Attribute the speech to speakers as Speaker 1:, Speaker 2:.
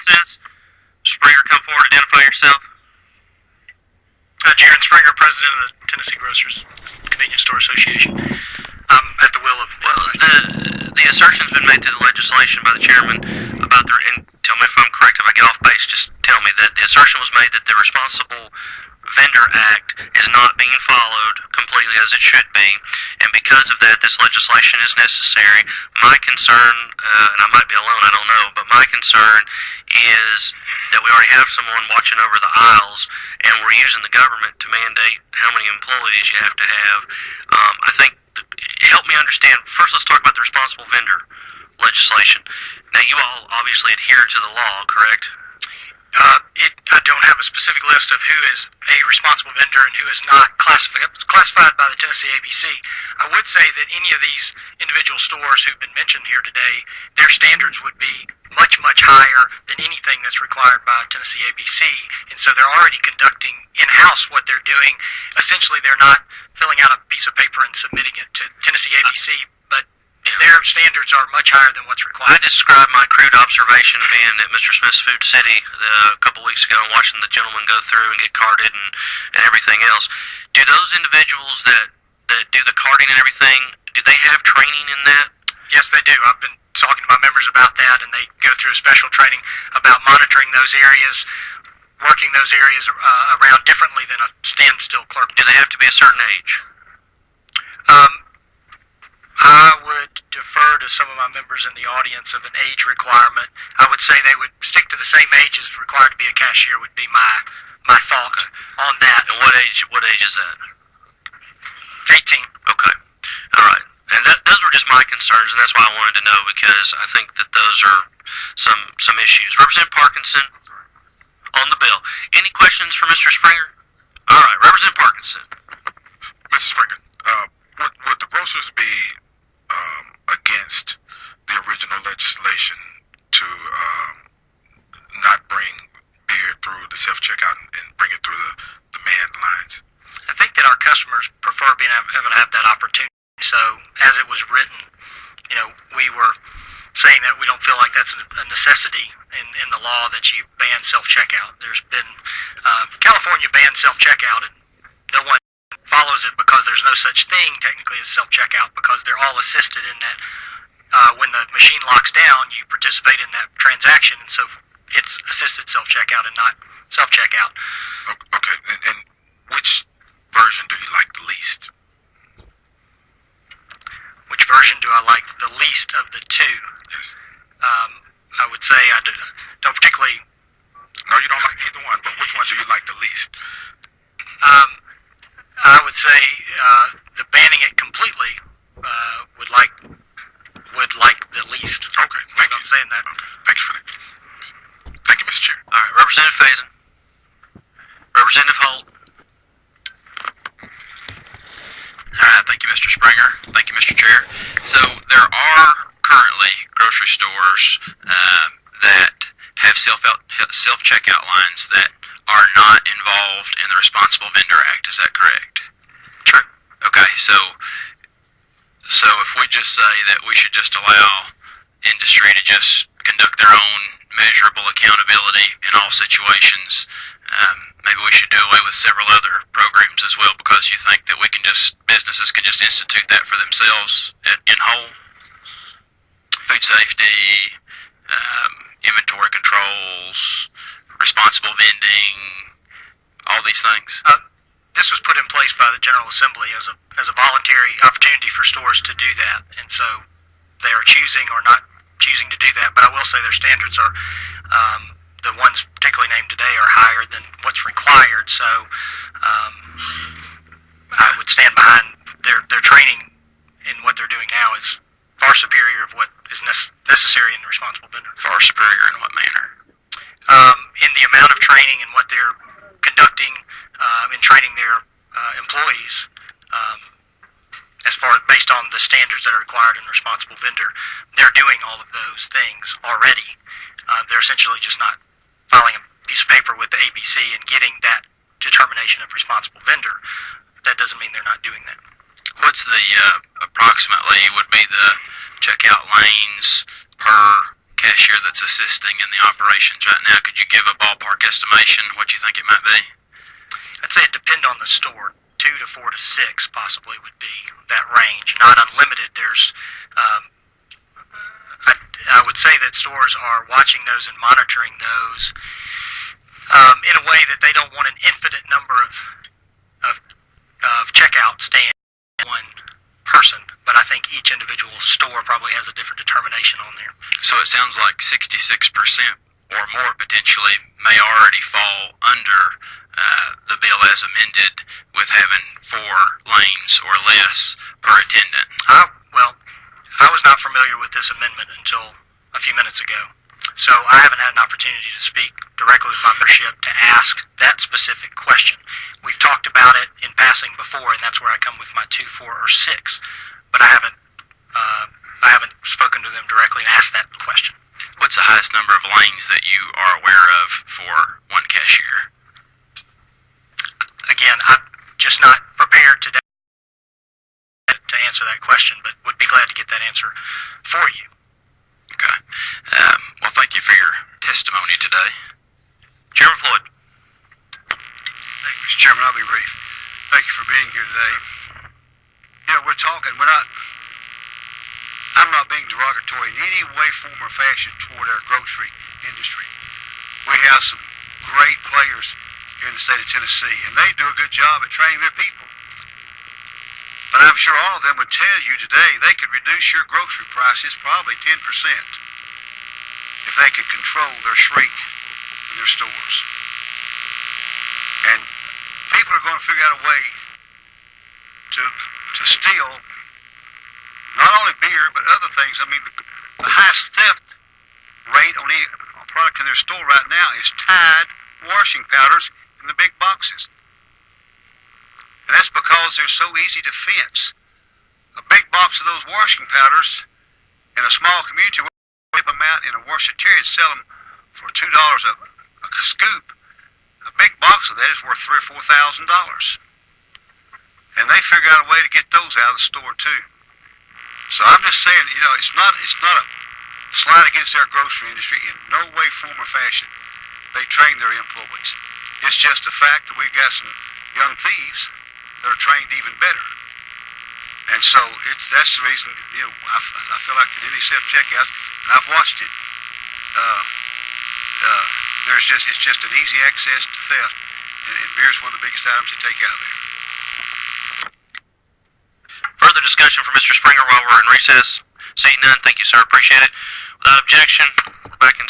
Speaker 1: witnesses. Springer, come forward, identify yourself.
Speaker 2: Jarron Springer, president of the Tennessee Grocers Convenience Store Association. I'm at the will of...
Speaker 1: Well, the assertion's been made to the legislation by the chairman about the, and tell me if I'm correct, if I get off base, just tell me that the assertion was made that the Responsible Vendor Act is not being followed completely as it should be, and because of that, this legislation is necessary. My concern, and I might be alone, I don't know, but my concern is that we already have someone watching over the aisles, and we're using the government to mandate how many employees you have to have. I think, help me understand, first let's talk about the responsible vendor legislation. Now, you all obviously adhere to the law, correct?
Speaker 2: I don't have a specific list of who is a responsible vendor and who is not classified by the Tennessee ABC. I would say that any of these individual stores who've been mentioned here today, their standards would be much, much higher than anything that's required by Tennessee ABC. And so they're already conducting in-house what they're doing. Essentially, they're not filling out a piece of paper and submitting it to Tennessee ABC, but their standards are much higher than what's required.
Speaker 1: I described my crude observation of being at Mr. Smith's Food City a couple weeks ago and watching the gentleman go through and get carded and everything else. Do those individuals that do the carding and everything, do they have training in that?
Speaker 2: Yes, they do. I've been talking to my members about that, and they go through a special training about monitoring those areas, working those areas around differently than a standstill clerk.
Speaker 1: Do they have to be a certain age?
Speaker 2: I would defer to some of my members in the audience of an age requirement. I would say they would stick to the same age as required to be a cashier would be my thought on that.
Speaker 1: And what age is that?
Speaker 2: 18.
Speaker 1: Okay. All right. And those were just my concerns, and that's why I wanted to know, because I think that those are some issues. Representative Parkinson on the bill. Any questions for Mr. Springer? All right. Representative Parkinson.
Speaker 3: Mr. Springer, would the grocers be against the original legislation to not bring beer through the self-checkout and bring it through the manned lines?
Speaker 2: I think that our customers prefer being able to have that opportunity. So, as it was written, we were saying that we don't feel like that's a necessity in the law that you ban self-checkout. There's been California banned self-checkout, and no one follows it because there's no such thing technically as self-checkout, because they're all assisted in that when the machine locks down, you participate in that transaction, and so it's assisted self-checkout and not self-checkout.
Speaker 3: Okay, and which version do you like the least?
Speaker 2: Which version do I like the least of the two?
Speaker 3: Yes.
Speaker 2: I would say I don't particularly...
Speaker 3: No, you don't like either one, but which one do you like the least?
Speaker 2: I would say the banning it completely would like the least.
Speaker 3: Okay, thank you.
Speaker 2: I'm saying that.
Speaker 3: Okay. Thank you for that. Thank you, Mr. Chair.
Speaker 1: All right. Representative Faison. Representative Holt.
Speaker 4: All right, thank you, Mr. Springer. Thank you, Mr. Chair. So there are currently grocery stores that have self-checkout lines that are not involved in the Responsible Vendor Act. Is that correct?
Speaker 2: True.
Speaker 4: Okay, so if we just say that we should just allow industry to just conduct their own measurable accountability in all situations, maybe we should do away with several other programs as well, because you think that businesses can just institute that for themselves in whole. Food safety, inventory controls, responsible vending, all these things.
Speaker 2: This was put in place by the General Assembly as a voluntary opportunity for stores to do that, and so they are choosing or not choosing to do that. But I will say their standards are, the ones particularly named today, are higher than what's required. So I would stand behind their training in what they're doing now is far superior of what is necessary in the responsible vendor.
Speaker 4: Far superior in what manner?
Speaker 2: In the amount of training and what they're conducting in training their employees, as far based on the standards that are required in responsible vendor, they're doing all of those things already. They're essentially just not filing a piece of paper with the ABC and getting that determination of responsible vendor. That doesn't mean they're not doing that.
Speaker 4: What's the approximately would be the checkout lanes per cashier that's assisting in the operations right now. Could you give a ballpark estimation what you think it might be?
Speaker 2: I'd say it depends on the store. 2 to 4 to 6 possibly would be that range. Not unlimited. There's, I would say that stores are watching those and monitoring those in a way that they don't want an infinite number of checkout stands one person. But I think each individual store probably has a different determination on there.
Speaker 4: So it sounds like 66% or more potentially may already fall under the bill as amended, with having 4 lanes or less per attendant.
Speaker 2: Well, I was not familiar with this amendment until a few minutes ago, so I haven't had an opportunity to speak directly with my membership to ask that specific question. We've talked about it in passing before, and that's where I come with my 2, 4, or 6. But I haven't spoken to them directly and asked that question.
Speaker 4: What's the highest number of lanes that you are aware of for one cashier?
Speaker 2: Again, I'm just not prepared today to answer that question, but would be glad to get that answer for you.
Speaker 4: Okay. Well, thank you for your testimony today.
Speaker 1: Chairman Floyd.
Speaker 5: Thank you, Mr. Chairman. I'll be brief. Thank you for being here today. You know, I'm not being derogatory in any way, form, or fashion toward our grocery industry. We have some great players here in the state of Tennessee, and they do a good job at training their people. But I'm sure all of them would tell you today they could reduce your grocery prices probably 10% if they could control their shrink in their stores. And people are going to figure out a way to steal not only beer but other things. I mean, the highest theft rate on any product in their store right now is Tide washing powders in the big boxes. And that's because they're so easy to fence. A big box of those washing powders in a small community, we whip them out in a washateria and sell them for $2 a scoop. A big box of that is worth $3,000 or $4,000. And they figure out a way to get those out of the store too. So I'm just saying, you know, it's not a slide against our grocery industry in no way, form, or fashion. They train their employees. It's just a fact that we've got some young thieves that are trained even better. And so that's the reason, you know, I feel like that any self-checkout, and I've watched it, it's just an easy access to theft, and beer's one of the biggest items you take out of there.
Speaker 1: Further discussion for Mr. Springer while we're in recess? Seeing none, thank you, sir. Appreciate it. Without objection, we're back in